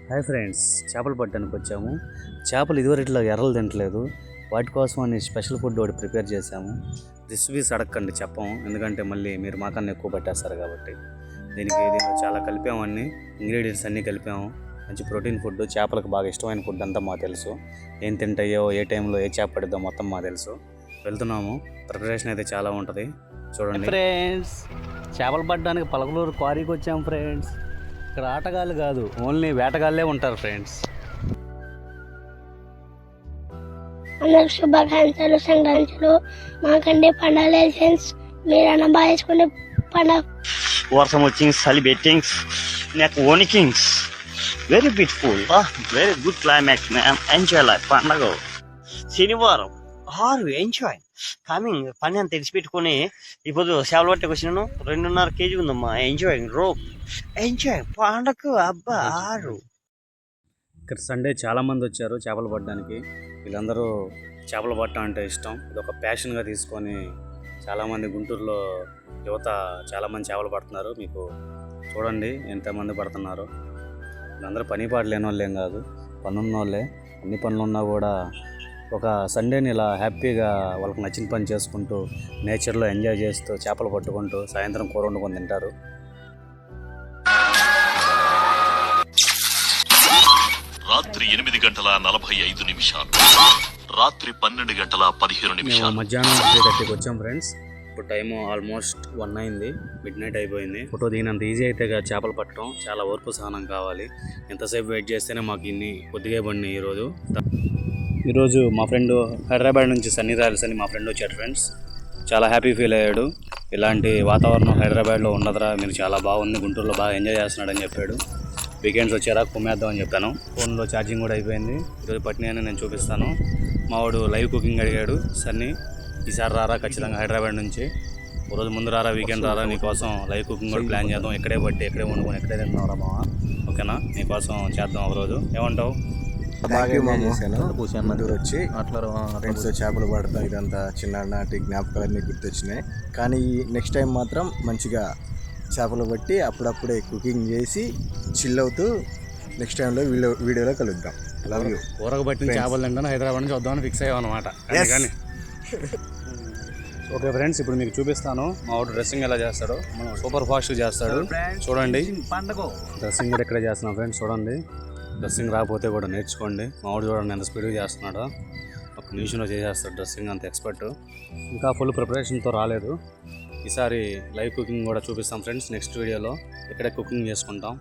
Hi friends, చేపలు పట్టడానికి వచ్చాము. చేపలు ఇదివరట్లో ఎర్రలు తింటలేదు. వాటి కోసం అని స్పెషల్ ఫుడ్ ఒకటి ప్రిపేర్ చేశాము. రెసిపీస్ అడగండి, చెప్పము, ఎందుకంటే మళ్ళీ మీరు మాకన్నా ఎక్కువ పట్టేస్తారు కాబట్టి. దీనికి చాలా కలిపామన్నీ, ఇంగ్రీడియంట్స్ అన్నీ కలిపాము. మంచి ప్రోటీన్ ఫుడ్, చేపలకు బాగా ఇష్టమైన ఫుడ్ అంతా మాకు తెలుసు. ఏం తింటాయో, ఏ టైంలో ఏ చేప పడిద్దో మొత్తం మాకు తెలుసు. వెళ్తున్నాము. ప్రిపరేషన్ అయితే చాలా ఉంటుంది, చూడండి ఫ్రెండ్స్. చేపలు పట్టడానికి పలకలూరు క్వారీకి వచ్చాము ఫ్రెండ్స్. ఇక్కడ ఆటగాళ్ళు కాదు, ఓన్లీ వేటగాళ్ళే ఉంటారు ఫ్రెండ్స్. అందరికి శుభాకాంక్షలు, సంక్రాంతులు. మాకంటే పండుగ లైసెన్స్ మీరన్నా బాగా వేసుకునే పండుగ. వర్షం వచ్చింగ్, చలి బెట్టింగ్స్, నాకు వణికింగ్స్. Very beautiful, very good climax ma'am. Enjoy life. పండగ శనివారం ఆరు ఎంజాయ్ కమింగ్. పని అంత తెడిచిపెట్టుకుని ఇప్పుడు చేపలు పట్టకు వచ్చినాను. 2.5 kg ఉందమ్మా. ఎంజాయ్ రోప్, ఎంజాయ్ పండగ. అబ్బా ఆరు. ఇక్కడ సండే చాలామంది వచ్చారు చేపలు పట్టడానికి. వీళ్ళందరూ చేపలు పట్టడం అంటే ఇష్టం, ఇది ఒక ప్యాషన్గా తీసుకొని చాలామంది గుంటూరులో యువత చాలామంది చేపలు పడుతున్నారు. మీకు చూడండి ఎంతమంది పడుతున్నారు. వీళ్ళందరూ పని పాట లేని వాళ్ళు ఏం కాదు, పనున్న వాళ్ళే. అన్ని పనులు ఉన్నా కూడా ఒక సండేని ఇలా హ్యాపీగా వాళ్ళకి నచ్చిన పని చేసుకుంటూ నేచర్లో ఎంజాయ్ చేస్తూ చేపలు పట్టుకుంటూ సాయంత్రం కూర వండుకొని తింటారు. రాత్రి 8:45, రాత్రి 12:15. మధ్యాహ్నం 3:30కి వచ్చాం ఫ్రెండ్స్. ఇప్పుడు టైము ఆల్మోస్ట్ 1 అయింది, మిడ్ నైట్ అయిపోయింది. ఫోటో దిగినంత ఈజీ అయితే చేపలు పట్టడం చాలా ఓర్పు సహనం కావాలి. ఎంతసేపు వెయిట్ చేస్తేనే మాకు ఇన్ని కొద్దిగా పడినాయి. ఈరోజు మా ఫ్రెండ్ హైదరాబాద్ నుంచి సన్నీ రాయల్స్ అని మా ఫ్రెండ్ వచ్చాడు ఫ్రెండ్స్. చాలా హ్యాపీ ఫీల్ అయ్యాడు. ఇలాంటి వాతావరణం హైదరాబాద్లో ఉండదురా, మీరు చాలా బాగుంది, గుంటూరులో బాగా ఎంజాయ్ చేస్తున్నాడని చెప్పాడు. వీకెండ్స్ వచ్చారా కుమ్మేద్దాం అని చెప్పాను. ఫోన్లో ఛార్జింగ్ కూడా అయిపోయింది. ఈరోజు పట్టినాయని నేను చూపిస్తాను. మావాడు లైవ్ కుకింగ్ అడిగాడు. సన్నీ ఈసారి రారా ఖచ్చితంగా హైదరాబాద్ నుంచి, ఒక రోజు ముందు రారా, వీకెండ్ రారా, నీకోసం లైవ్ కుకింగ్ కూడా ప్లాన్ చేద్దాం. ఎక్కడే పట్టి ఎక్కడే వండుకొని ఎక్కడే తింటున్నారా మావా, ఓకేనా? నీకోసం చేద్దాం ఒకరోజు, ఏమంటావు? వచ్చి ఫ్రెండ్స్ చేపలు పడతా ఇదంతా చిన్ననాటి జ్ఞాపకాలన్నీ గుర్తొచ్చినాయి. కానీ నెక్స్ట్ టైం మాత్రం మంచిగా చేపలు పట్టి అప్పుడప్పుడే కుకింగ్ చేసి చిల్ అవుతూ నెక్స్ట్ టైంలో వీడియోలో కలుద్దాం. Love you. కూరకు పట్టిన చేపలు తింటాను హైదరాబాద్ నుంచి వద్దామని ఫిక్స్ అయ్యాం అనమాట. కానీ ఓకే ఫ్రెండ్స్, ఇప్పుడు మీకు చూపిస్తాను మా వాడు డ్రెస్సింగ్ ఎలా చేస్తాడో. సూపర్ ఫాస్ట్గా చేస్తాడు, చూడండి. డ్రెస్సింగ్ కూడా ఇక్కడే చేస్తున్నాం ఫ్రెండ్స్, చూడండి. డ్రెస్సింగ్ రాకపోతే కూడా నేర్చుకోండి. మా వాడు చూడండి ఎంత స్పీడ్గా చేస్తున్నాడో, ఒక నిమిషంలో చేసేస్తాడు డ్రెస్సింగ్, అంత ఎక్స్పర్ట్. ఇంకా ఫుల్ ప్రిపరేషన్తో రాలేదు. ఈసారి లైవ్ కుకింగ్ కూడా చూపిస్తాం ఫ్రెండ్స్ నెక్స్ట్ వీడియోలో. ఇక్కడే కుకింగ్ చేసుకుంటాం.